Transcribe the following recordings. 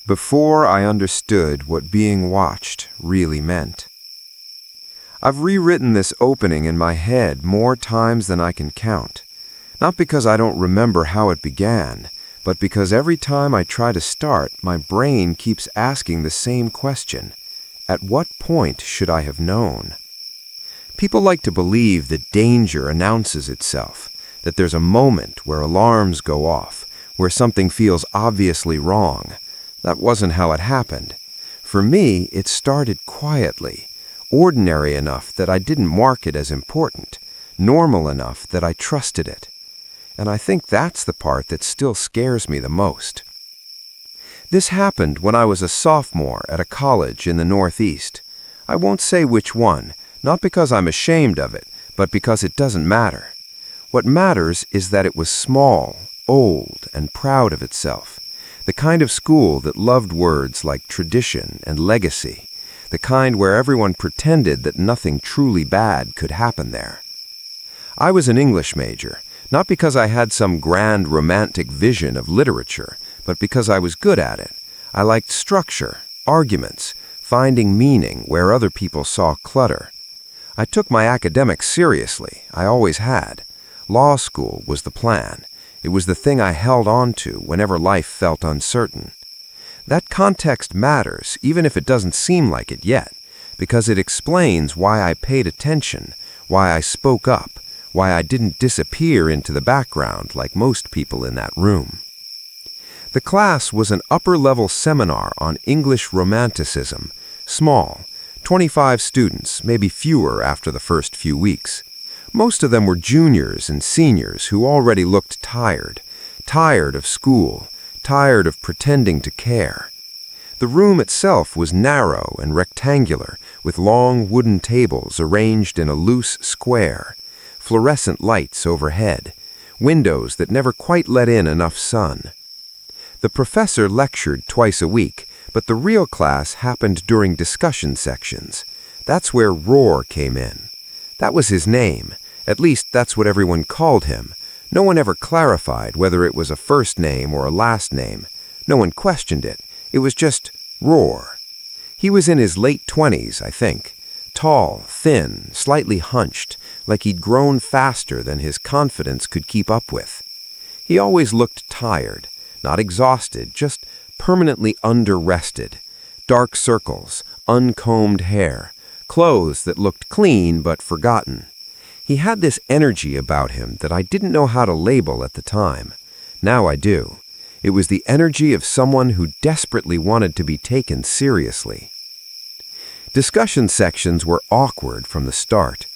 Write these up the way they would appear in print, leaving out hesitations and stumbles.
before I understood what being watched really meant. I've rewritten this opening in my head more times than I can count, not because I don't remember how it began, but because every time I try to start, my brain keeps asking the same question. At what point should I have known? People like to believe that danger announces itself, that there's a moment where alarms go off, where something feels obviously wrong. That wasn't how it happened. For me, it started quietly, ordinary enough that I didn't mark it as important, normal enough that I trusted it. And I think that's the part that still scares me the most. This happened when I was a sophomore at a college in the Northeast. I won't say which one, not because I'm ashamed of it, but because it doesn't matter. What matters is that it was small, old, and proud of itself. The kind of school that loved words like tradition and legacy. The kind where everyone pretended that nothing truly bad could happen there. I was an English major, not because I had some grand romantic vision of literature, but because I was good at it. I liked structure, arguments, finding meaning where other people saw clutter. I took my academics seriously. I always had. Law school was the plan. It was the thing I held on to whenever life felt uncertain. That context matters, even if it doesn't seem like it yet, because it explains why I paid attention, why I spoke up, why I didn't disappear into the background like most people in that room. The class was an upper-level seminar on English Romanticism, small, 25 students, maybe fewer after the first few weeks. Most of them were juniors and seniors who already looked tired of school, tired of pretending to care. The room itself was narrow and rectangular, with long wooden tables arranged in a loose square, fluorescent lights overhead, windows that never quite let in enough sun. The professor lectured twice a week, but the real class happened during discussion sections. That's where Roar came in. That was his name. At least that's what everyone called him. No one ever clarified whether it was a first name or a last name. No one questioned it. It was just Roar. He was in his late 20s, I think. Tall, thin, slightly hunched, like he'd grown faster than his confidence could keep up with. He always looked tired. Not exhausted, just permanently under-rested. Dark circles, uncombed hair, clothes that looked clean but forgotten. He had this energy about him that I didn't know how to label at the time. Now I do. It was the energy of someone who desperately wanted to be taken seriously. Discussion sections were awkward from the start.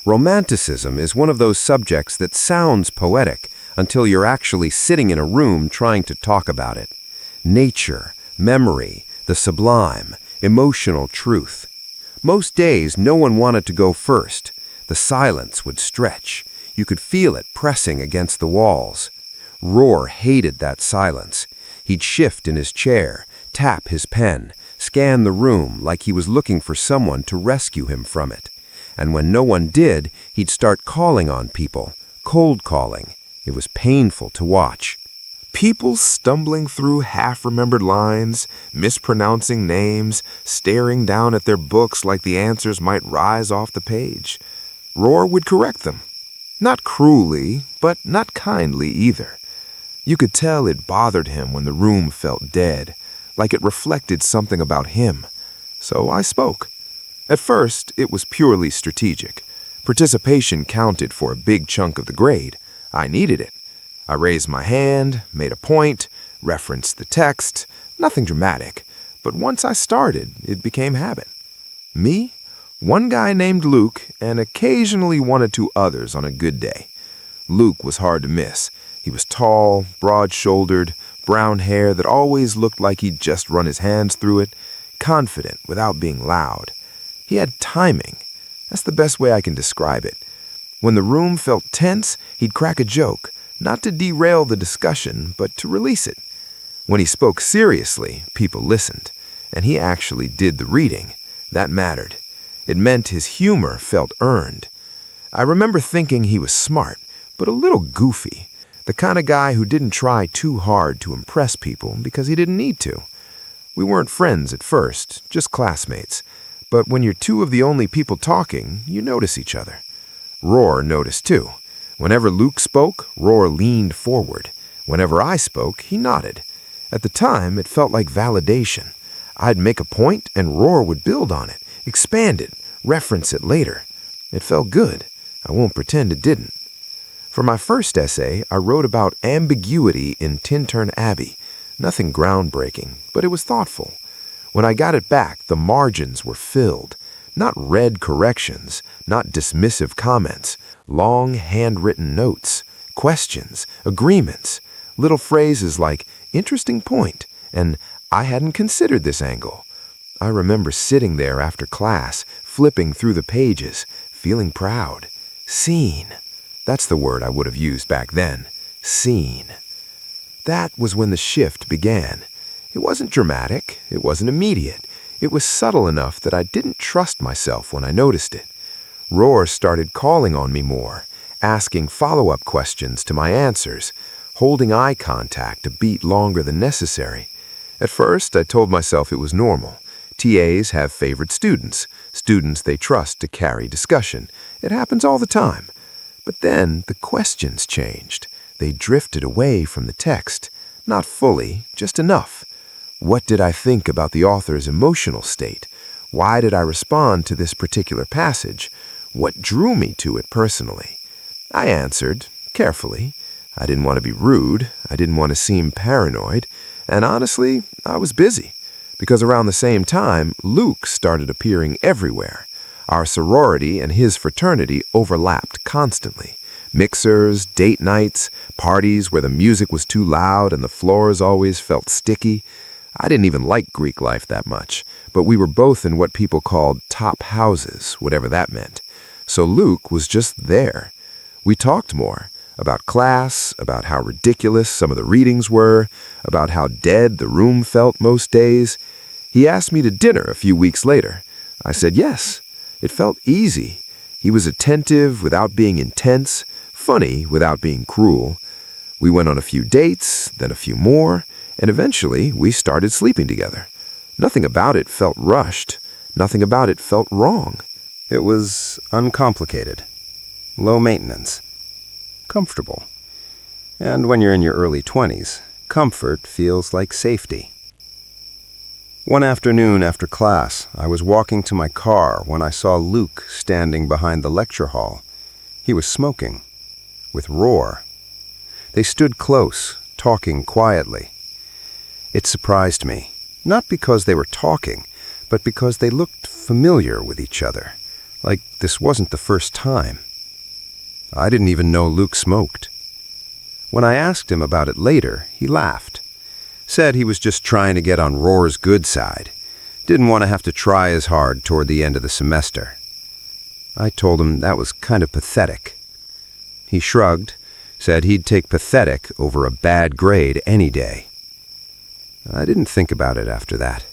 Romanticism is one of those subjects that sounds poetic until you're actually sitting in a room trying to talk about it. Nature, memory, the sublime, emotional truth. Most days, no one wanted to go first. The silence would stretch. You could feel it pressing against the walls. Roar hated that silence. He'd shift in his chair, tap his pen, scan the room like he was looking for someone to rescue him from it. And when no one did, he'd start calling on people, cold calling. It was painful to watch. People stumbling through half-remembered lines, mispronouncing names, staring down at their books like the answers might rise off the page. Roar would correct them. Not cruelly, but not kindly either. You could tell it bothered him when the room felt dead, like it reflected something about him. So I spoke. At first, it was purely strategic. Participation counted for a big chunk of the grade. I needed it. I raised my hand, made a point, referenced the text, nothing dramatic. But once I started, it became habit. Me, one guy named Luke, and occasionally one or two others on a good day. Luke was hard to miss. He was tall, broad-shouldered, brown hair that always looked like he'd just run his hands through it, confident without being loud. He had timing. That's the best way I can describe it. When the room felt tense, he'd crack a joke, not to derail the discussion, but to release it. When he spoke seriously, people listened, and he actually did the reading. That mattered. It meant his humor felt earned. I remember thinking he was smart, but a little goofy, the kind of guy who didn't try too hard to impress people because he didn't need to. We weren't friends at first, just classmates. But when you're two of the only people talking, you notice each other. Roar noticed too. Whenever Luke spoke, Roar leaned forward. Whenever I spoke, he nodded. At the time, it felt like validation. I'd make a point and Roar would build on it, expand it, reference it later. It felt good. I won't pretend it didn't. For my first essay, I wrote about ambiguity in Tintern Abbey. Nothing groundbreaking, but it was thoughtful. When I got it back, the margins were filled. Not read corrections, not dismissive comments, long handwritten notes, questions, agreements, little phrases like, interesting point, and I hadn't considered this angle. I remember sitting there after class, flipping through the pages, feeling proud. Seen. That's the word I would have used back then. Seen. That was when the shift began. It wasn't dramatic. It wasn't immediate. It was subtle enough that I didn't trust myself when I noticed it. Roar started calling on me more, asking follow-up questions to my answers, holding eye contact a beat longer than necessary. At first, I told myself it was normal. TAs have favorite students they trust to carry discussion. It happens all the time. But then the questions changed. They drifted away from the text. Not fully, just enough. What did I think about the author's emotional state? Why did I respond to this particular passage? What drew me to it personally? I answered, carefully. I didn't want to be rude. I didn't want to seem paranoid. And honestly, I was busy. Because around the same time, Luke started appearing everywhere. Our sorority and his fraternity overlapped constantly. Mixers, date nights, parties where the music was too loud and the floors always felt sticky. I didn't even like Greek life that much, but we were both in what people called top houses, whatever that meant. So Luke was just there. We talked more about class, about how ridiculous some of the readings were, about how dead the room felt most days. He asked me to dinner a few weeks later. I said yes. It felt easy. He was attentive without being intense, funny without being cruel. We went on a few dates, then a few more, and eventually we started sleeping together. Nothing about it felt rushed. Nothing about it felt wrong. It was uncomplicated, low maintenance, comfortable. And when you're in your early 20s, comfort feels like safety. One afternoon after class, I was walking to my car when I saw Luke standing behind the lecture hall. He was smoking, with Roar. They stood close, talking quietly. It surprised me, not because they were talking, but because they looked familiar with each other, like this wasn't the first time. I didn't even know Luke smoked. When I asked him about it later, he laughed. Said he was just trying to get on Roar's good side. Didn't want to have to try as hard toward the end of the semester. I told him that was kind of pathetic. He shrugged, said he'd take pathetic over a bad grade any day. I didn't think about it after that.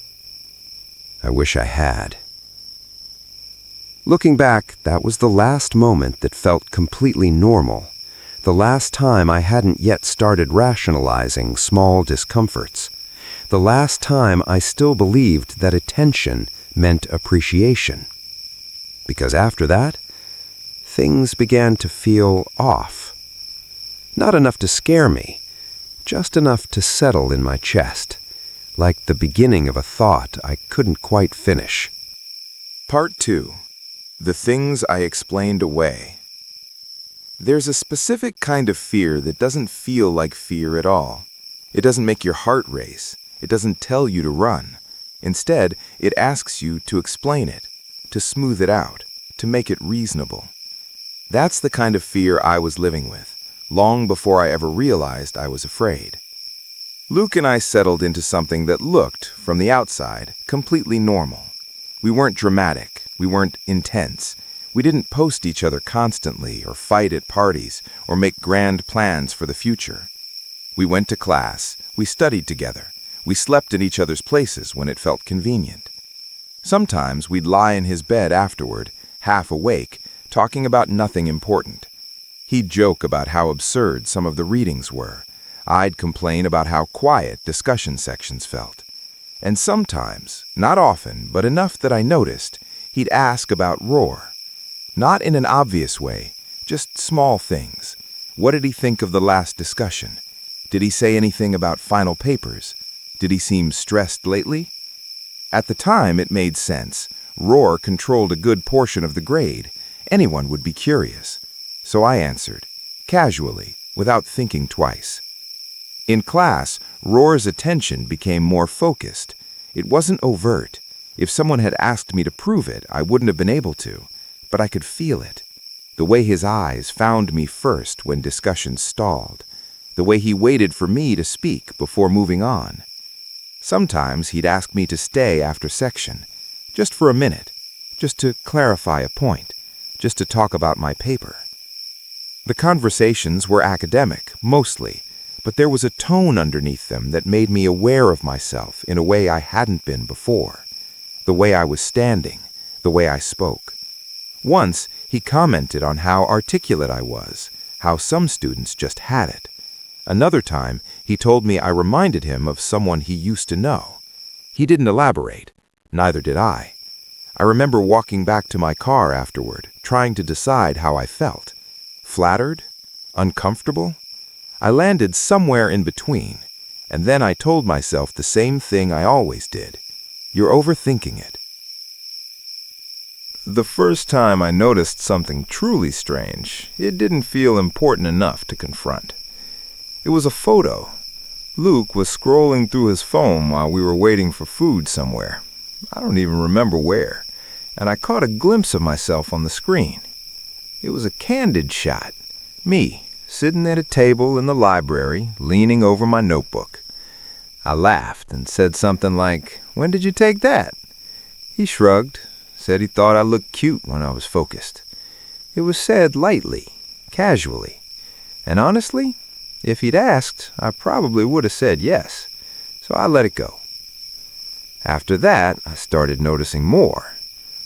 I wish I had. Looking back, that was the last moment that felt completely normal. The last time I hadn't yet started rationalizing small discomforts. The last time I still believed that attention meant appreciation. Because after that, things began to feel off. Not enough to scare me, just enough to settle in my chest, like the beginning of a thought I couldn't quite finish. Part 2. The Things I Explained Away. There's a specific kind of fear that doesn't feel like fear at all. It doesn't make your heart race. It doesn't tell you to run. Instead, it asks you to explain it, to smooth it out, to make it reasonable. That's the kind of fear I was living with, long before I ever realized I was afraid. Luke and I settled into something that looked, from the outside, completely normal. We weren't dramatic. We weren't intense. We didn't post each other constantly or fight at parties or make grand plans for the future. We went to class. We studied together. We slept in each other's places when it felt convenient. Sometimes we'd lie in his bed afterward, half awake, talking about nothing important. He'd joke about how absurd some of the readings were. I'd complain about how quiet discussion sections felt. And sometimes, not often, but enough that I noticed, he'd ask about Roar. Not in an obvious way, just small things. What did he think of the last discussion? Did he say anything about final papers? Did he seem stressed lately? At the time, it made sense. Roar controlled a good portion of the grade. Anyone would be curious. So I answered, casually, without thinking twice. In class, Roar's attention became more focused. It wasn't overt. If someone had asked me to prove it, I wouldn't have been able to, but I could feel it. The way his eyes found me first when discussions stalled. The way he waited for me to speak before moving on. Sometimes he'd ask me to stay after section, just for a minute, just to clarify a point, just to talk about my paper. The conversations were academic, mostly, but there was a tone underneath them that made me aware of myself in a way I hadn't been before. The way I was standing, the way I spoke. Once, he commented on how articulate I was, how some students just had it. Another time, he told me I reminded him of someone he used to know. He didn't elaborate. Neither did I. I remember walking back to my car afterward, trying to decide how I felt. Flattered? Uncomfortable? I landed somewhere in between, and then I told myself the same thing I always did. You're overthinking it. The first time I noticed something truly strange, it didn't feel important enough to confront. It was a photo. Luke was scrolling through his phone while we were waiting for food somewhere. I don't even remember where, and I caught a glimpse of myself on the screen. It was a candid shot. Me, sitting at a table in the library, leaning over my notebook. I laughed and said something like, "When did you take that?" He shrugged, said he thought I looked cute when I was focused. It was said lightly, casually, and honestly, if he'd asked, I probably would have said yes, so I let it go. After that, I started noticing more.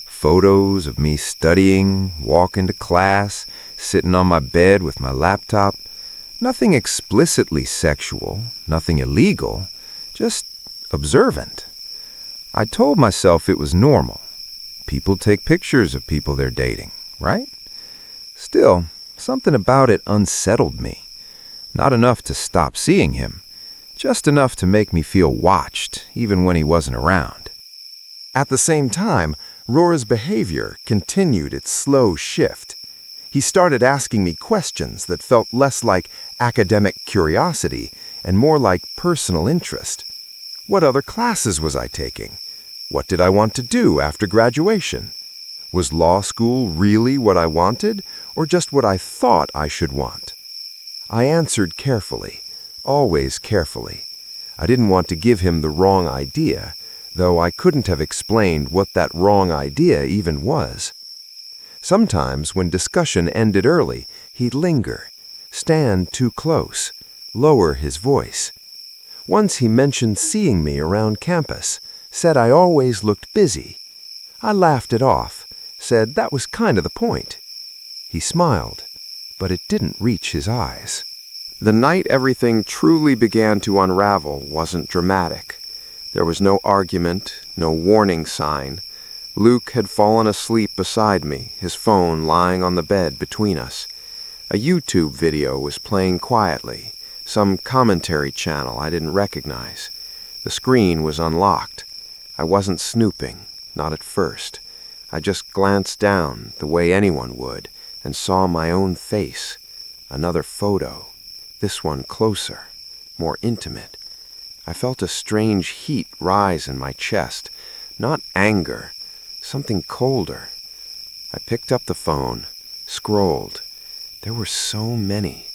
Photos of me studying, walking to class, sitting on my bed with my laptop. Nothing explicitly sexual, nothing illegal, just observant. I told myself it was normal. People take pictures of people they're dating, right? Still, something about it unsettled me. Not enough to stop seeing him, just enough to make me feel watched, even when he wasn't around. At the same time, Roar's behavior continued its slow shift. He started asking me questions that felt less like academic curiosity and more like personal interest. What other classes was I taking? What did I want to do after graduation? Was law school really what I wanted, or just what I thought I should want? I answered carefully, always carefully. I didn't want to give him the wrong idea, though I couldn't have explained what that wrong idea even was. Sometimes, when discussion ended early, he'd linger, stand too close, lower his voice. Once he mentioned seeing me around campus, said I always looked busy. I laughed it off, said that was kind of the point. He smiled, but it didn't reach his eyes. The night everything truly began to unravel wasn't dramatic. There was no argument, no warning sign. Luke had fallen asleep beside me, his phone lying on the bed between us. A YouTube video was playing quietly, some commentary channel I didn't recognize. The screen was unlocked. I wasn't snooping, not at first. I just glanced down, the way anyone would, and saw my own face. Another photo. This one closer, more intimate. I felt a strange heat rise in my chest. Not anger, something colder. I picked up the phone, scrolled. There were so many.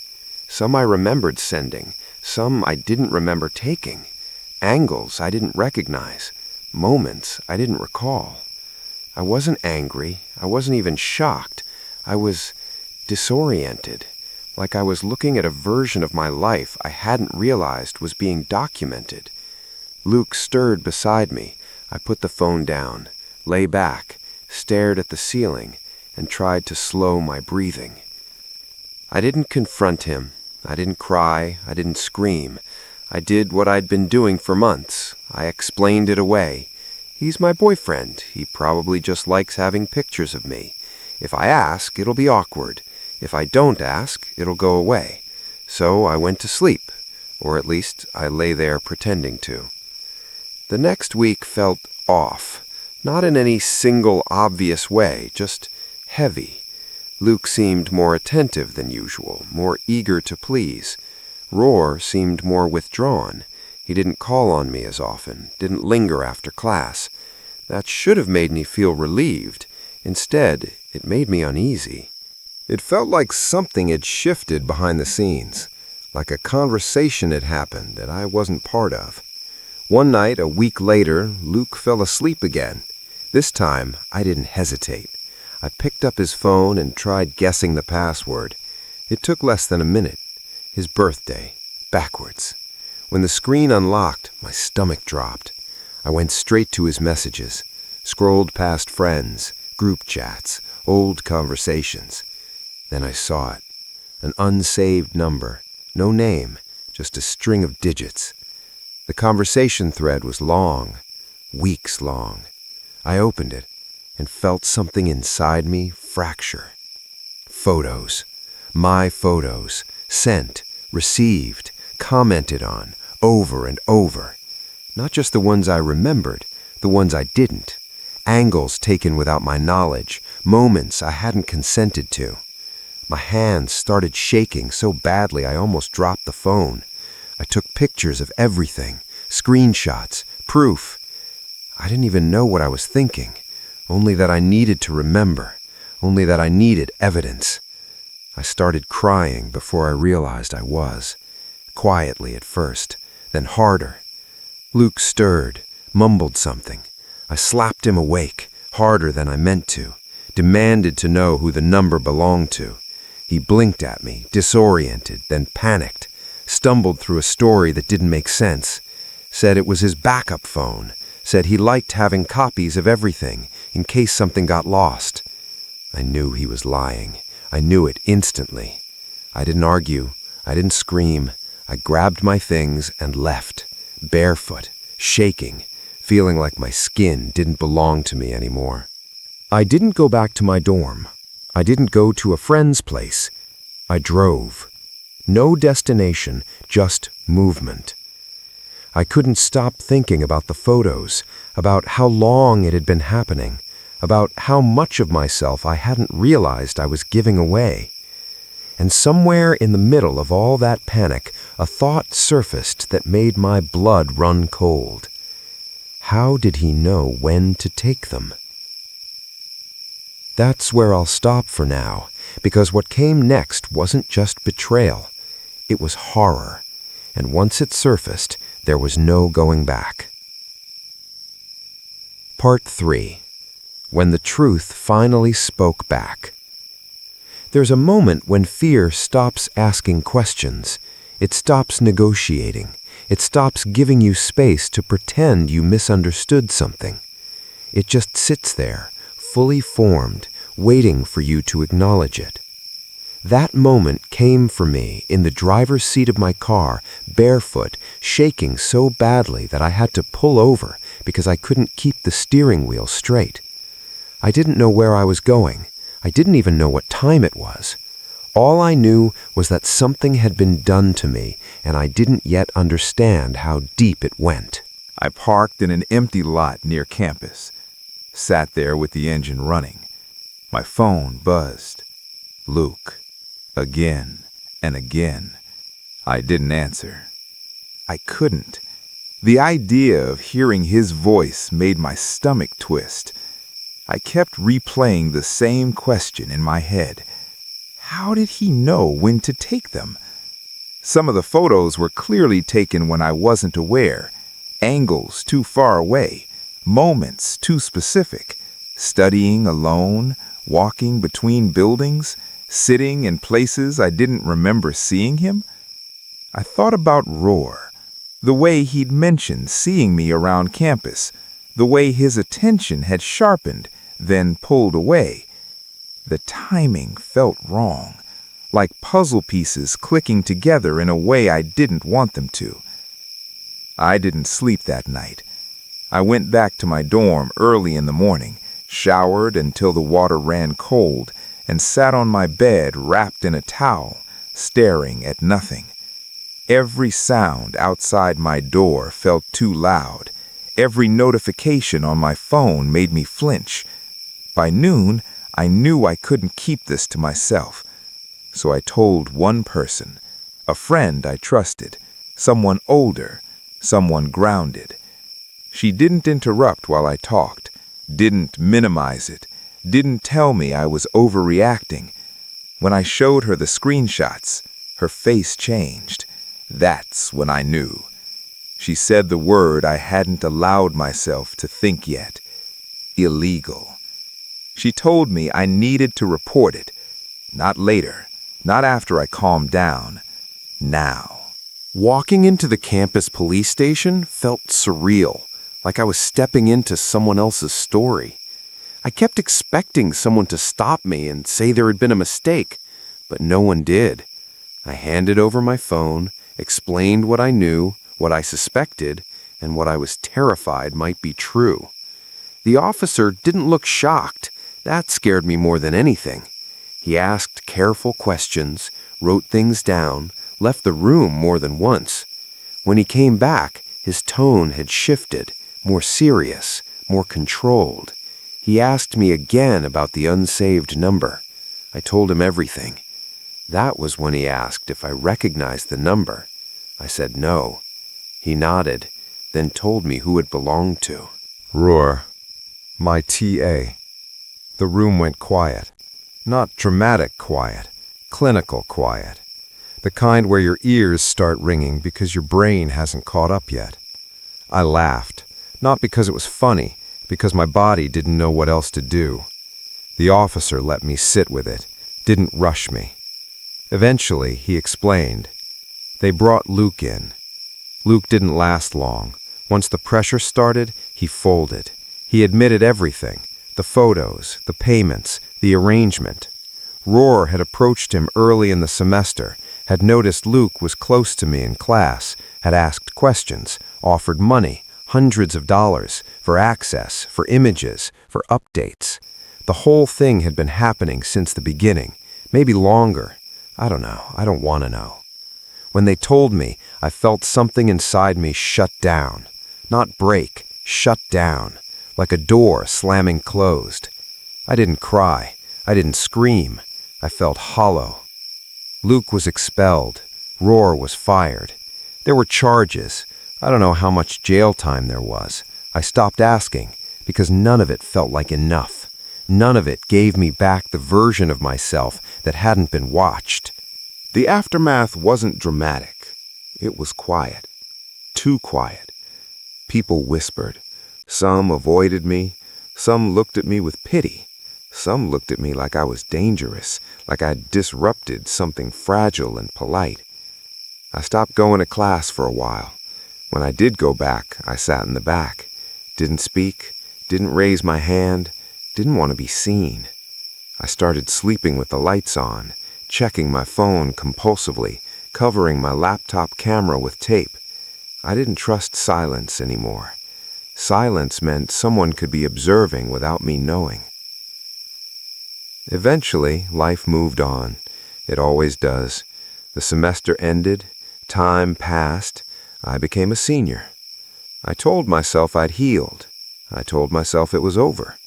Some I remembered sending, some I didn't remember taking. Angles I didn't recognize, moments I didn't recall. I wasn't angry, I wasn't even shocked. I was disoriented, like I was looking at a version of my life I hadn't realized was being documented. Luke stirred beside me. I put the phone down, lay back, stared at the ceiling, and tried to slow my breathing. I didn't confront him. I didn't cry. I didn't scream. I did what I'd been doing for months. I explained it away. He's my boyfriend. He probably just likes having pictures of me. If I ask, it'll be awkward. If I don't ask, it'll go away. So I went to sleep, or at least I lay there pretending to. The next week felt off, not in any single obvious way, just heavy. Luke seemed more attentive than usual, more eager to please. Roar seemed more withdrawn. He didn't call on me as often, didn't linger after class. That should have made me feel relieved. Instead, it made me uneasy. It felt like something had shifted behind the scenes, like a conversation had happened that I wasn't part of. One night, a week later, Luke fell asleep again. This time, I didn't hesitate. I picked up his phone and tried guessing the password. It took less than a minute. His birthday, backwards. When the screen unlocked, my stomach dropped. I went straight to his messages, scrolled past friends, group chats, old conversations. Then I saw it. An unsaved number. No name, just a string of digits. The conversation thread was long, weeks long. I opened it and felt something inside me fracture. Photos. My photos. Sent, received, commented on, over and over. Not just the ones I remembered, the ones I didn't. Angles taken without my knowledge, moments I hadn't consented to. My hands started shaking so badly I almost dropped the phone. I took pictures of everything, screenshots, proof. I didn't even know what I was thinking, only that I needed to remember, only that I needed evidence. I started crying before I realized I was. Quietly at first, then harder. Luke stirred, mumbled something. I slapped him awake, harder than I meant to, demanded to know who the number belonged to. He blinked at me, disoriented, then panicked, stumbled through a story that didn't make sense, said it was his backup phone, said he liked having copies of everything in case something got lost. I knew he was lying. I knew it instantly. I didn't argue. I didn't scream. I grabbed my things and left, barefoot, shaking, feeling like my skin didn't belong to me anymore. I didn't go back to my dorm. I didn't go to a friend's place. I drove. No destination, just movement. I couldn't stop thinking about the photos, about how long it had been happening, about how much of myself I hadn't realized I was giving away. And somewhere in the middle of all that panic, a thought surfaced that made my blood run cold. How did he know when to take them? That's where I'll stop for now, because what came next wasn't just betrayal. It was horror, and once it surfaced, there was no going back. Part 3. When the truth finally spoke back. There's a moment when fear stops asking questions. It stops negotiating. It stops giving you space to pretend you misunderstood something. It just sits there, fully formed, waiting for you to acknowledge it. That moment came for me in the driver's seat of my car, barefoot, shaking so badly that I had to pull over because I couldn't keep the steering wheel straight. I didn't know where I was going. I didn't even know what time it was. All I knew was that something had been done to me, and I didn't yet understand how deep it went. I parked in an empty lot near campus, sat there with the engine running. My phone buzzed. Luke. Again and again. I didn't answer. I couldn't. The idea of hearing his voice made my stomach twist. I kept replaying the same question in my head. How did he know when to take them? Some of the photos were clearly taken when I wasn't aware. Angles too far away. Moments too specific. Studying alone, walking between buildings, sitting in places I didn't remember seeing him. I thought about Roar, the way he'd mentioned seeing me around campus, the way his attention had sharpened, then pulled away. The timing felt wrong, like puzzle pieces clicking together in a way I didn't want them to. I didn't sleep that night. I went back to my dorm early in the morning, showered until the water ran cold, and sat on my bed wrapped in a towel, staring at nothing. Every sound outside my door felt too loud. Every notification on my phone made me flinch. By noon, I knew I couldn't keep this to myself. So I told one person, a friend I trusted, someone older, someone grounded. She didn't interrupt while I talked, didn't minimize it, didn't tell me I was overreacting. When I showed her the screenshots, her face changed. That's when I knew. She said the word I hadn't allowed myself to think yet. Illegal. She told me I needed to report it. Not later, not after I calmed down. Now. Walking into the campus police station felt surreal, like I was stepping into someone else's story. I kept expecting someone to stop me and say there had been a mistake, but no one did. I handed over my phone, explained what I knew, what I suspected, and what I was terrified might be true. The officer didn't look shocked. That scared me more than anything. He asked careful questions, wrote things down, left the room more than once. When he came back, his tone had shifted, more serious, more controlled. He asked me again about the unsaved number. I told him everything. That was when he asked if I recognized the number. I said no. He nodded, then told me who it belonged to. Roar. My TA. The room went quiet. Not dramatic quiet, clinical quiet. The kind where your ears start ringing because your brain hasn't caught up yet. I laughed, not because it was funny, because my body didn't know what else to do. The officer let me sit with it, didn't rush me. Eventually, he explained. They brought Luke in. Luke didn't last long. Once the pressure started, he folded. He admitted everything, the photos, the payments, the arrangement. Roar had approached him early in the semester, had noticed Luke was close to me in class, had asked questions, offered money, hundreds of dollars, for access, for images, for updates. The whole thing had been happening since the beginning, maybe longer. I don't know. I don't want to know. When they told me, I felt something inside me shut down. Not break, shut down, like a door slamming closed. I didn't cry. I didn't scream. I felt hollow. Luke was expelled. Roar was fired. There were charges. I don't know how much jail time there was. I stopped asking because none of it felt like enough. None of it gave me back the version of myself that hadn't been watched. The aftermath wasn't dramatic. It was quiet. Too quiet. People whispered. Some avoided me. Some looked at me with pity. Some looked at me like I was dangerous, like I'd disrupted something fragile and polite. I stopped going to class for a while. When I did go back, I sat in the back. Didn't speak, didn't raise my hand, didn't want to be seen. I started sleeping with the lights on, checking my phone compulsively, covering my laptop camera with tape. I didn't trust silence anymore. Silence meant someone could be observing without me knowing. Eventually, life moved on. It always does. The semester ended, time passed, I became a senior. I told myself I'd healed. I told myself it was over.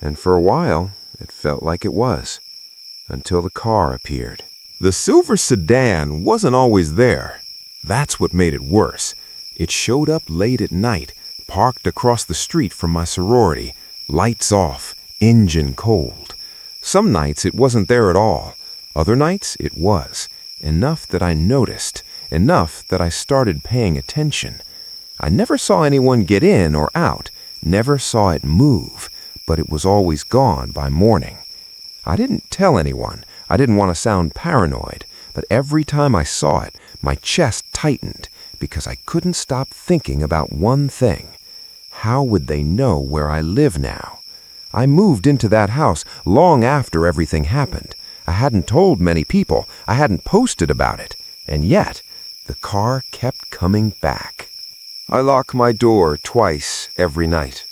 And for a while, it felt like it was. Until the car appeared. The silver sedan wasn't always there. That's what made it worse. It showed up late at night, parked across the street from my sorority, lights off, engine cold. Some nights it wasn't there at all. Other nights it was. Enough that I noticed. Enough that I started paying attention. I never saw anyone get in or out. Never saw it move. But it was always gone by morning. I didn't tell anyone. I didn't want to sound paranoid. But every time I saw it, my chest tightened because I couldn't stop thinking about one thing. How would they know where I live now? I moved into that house long after everything happened. I hadn't told many people. I hadn't posted about it. And yet, the car kept coming back. I lock my door twice every night.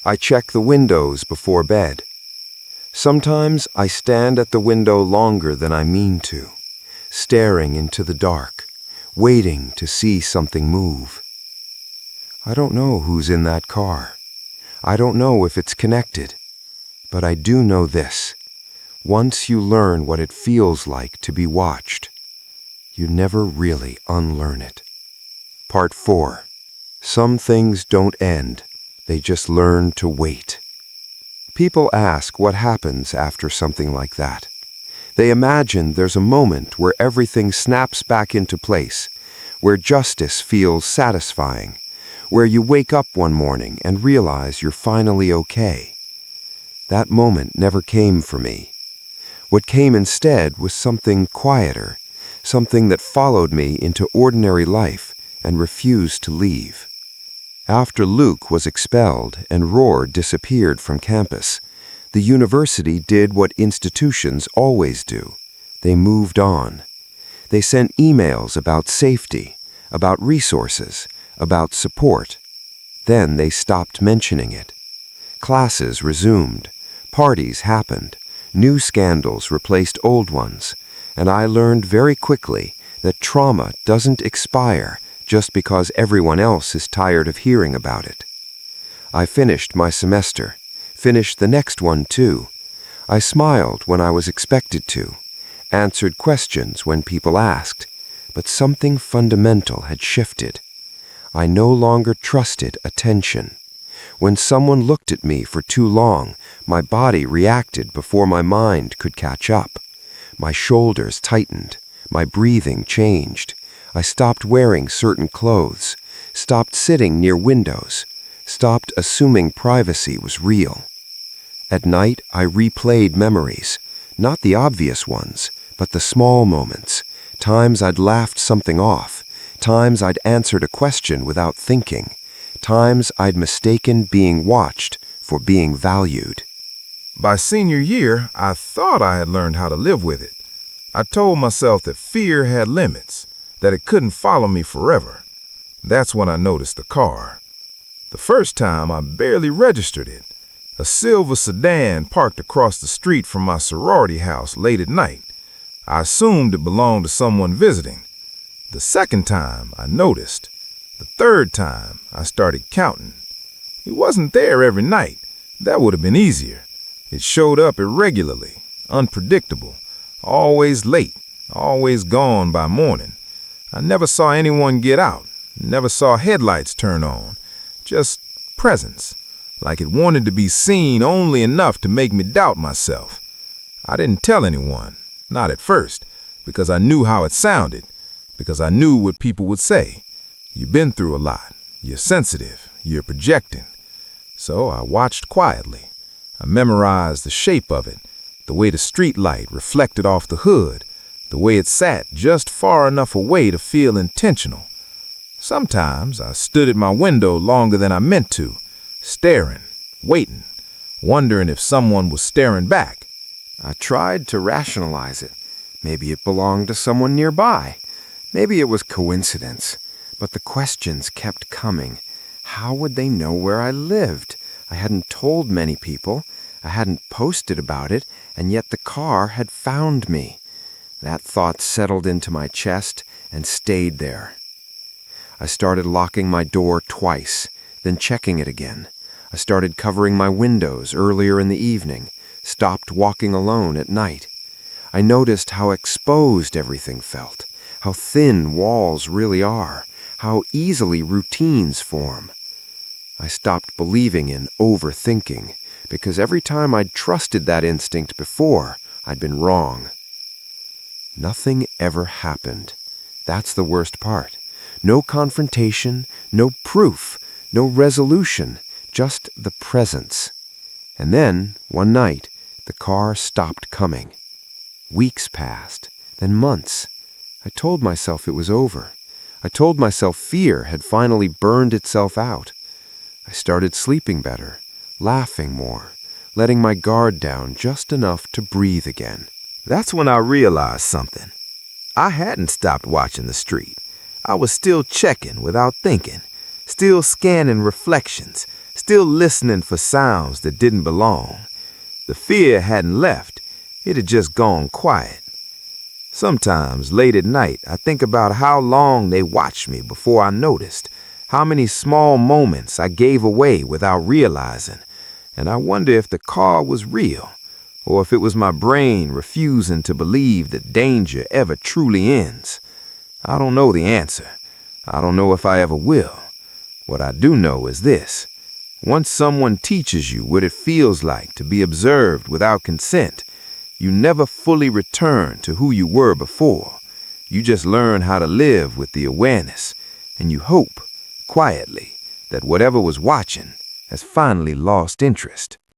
I check the windows before bed. Sometimes I stand at the window longer than I mean to, staring into the dark, waiting to see something move. I don't know who's in that car. I don't know if it's connected. But I do know this. Once you learn what it feels like to be watched, you never really unlearn it. Part 4. Some things don't end. They just learn to wait. People ask what happens after something like that. They imagine there's a moment where everything snaps back into place, where justice feels satisfying, where you wake up one morning and realize you're finally okay. That moment never came for me. What came instead was something quieter, something that followed me into ordinary life and refused to leave. After Luke was expelled and Roar disappeared from campus, the university did what institutions always do. They moved on. They sent emails about safety, about resources, about support. Then they stopped mentioning it. Classes resumed. Parties happened. New scandals replaced old ones. And I learned very quickly that trauma doesn't expire just because everyone else is tired of hearing about it. I finished my semester, finished the next one too. I smiled when I was expected to, answered questions when people asked, but something fundamental had shifted. I no longer trusted attention. When someone looked at me for too long, my body reacted before my mind could catch up. My shoulders tightened, my breathing changed. I stopped wearing certain clothes, stopped sitting near windows, stopped assuming privacy was real. At night, I replayed memories, not the obvious ones, but the small moments, times I'd laughed something off, times I'd answered a question without thinking, times I'd mistaken being watched for being valued. By senior year, I thought I had learned how to live with it. I told myself that fear had limits, that it couldn't follow me forever. That's when I noticed the car. The first time, I barely registered it. A silver sedan parked across the street from my sorority house late at night. I assumed it belonged to someone visiting. The second time, I noticed. The third time, I started counting. He wasn't there every night. That would have been easier. It showed up irregularly, unpredictable, always late, always gone by morning. I never saw anyone get out, never saw headlights turn on, just presence, like it wanted to be seen only enough to make me doubt myself. I didn't tell anyone, not at first, because I knew how it sounded, because I knew what people would say. You've been through a lot, you're sensitive, you're projecting. So I watched quietly. I memorized the shape of it, the way the street light reflected off the hood, the way it sat just far enough away to feel intentional. Sometimes I stood at my window longer than I meant to, staring, waiting, wondering if someone was staring back. I tried to rationalize it. Maybe it belonged to someone nearby. Maybe it was coincidence. But the questions kept coming. How would they know where I lived? I hadn't told many people. I hadn't posted about it, and yet the car had found me. That thought settled into my chest and stayed there. I started locking my door twice, then checking it again. I started covering my windows earlier in the evening, stopped walking alone at night. I noticed how exposed everything felt, how thin walls really are, how easily routines form. I stopped believing in overthinking, because every time I'd trusted that instinct before, I'd been wrong. Nothing ever happened. That's the worst part. No confrontation, no proof, no resolution, just the presence. And then, one night, the car stopped coming. Weeks passed, then months. I told myself it was over. I told myself fear had finally burned itself out. I started sleeping better, laughing more, letting my guard down just enough to breathe again. That's when I realized something. I hadn't stopped watching the street. I was still checking without thinking, still scanning reflections, still listening for sounds that didn't belong. The fear hadn't left, it had just gone quiet. Sometimes, late at night, I think about how long they watched me before I noticed, how many small moments I gave away without realizing, and I wonder if the car was real, or if it was my brain refusing to believe that danger ever truly ends. I don't know the answer. I don't know if I ever will. What I do know is this: once someone teaches you what it feels like to be observed without consent, you never fully return to who you were before. You just learn how to live with the awareness, and you hope, quietly, that whatever was watching has finally lost interest.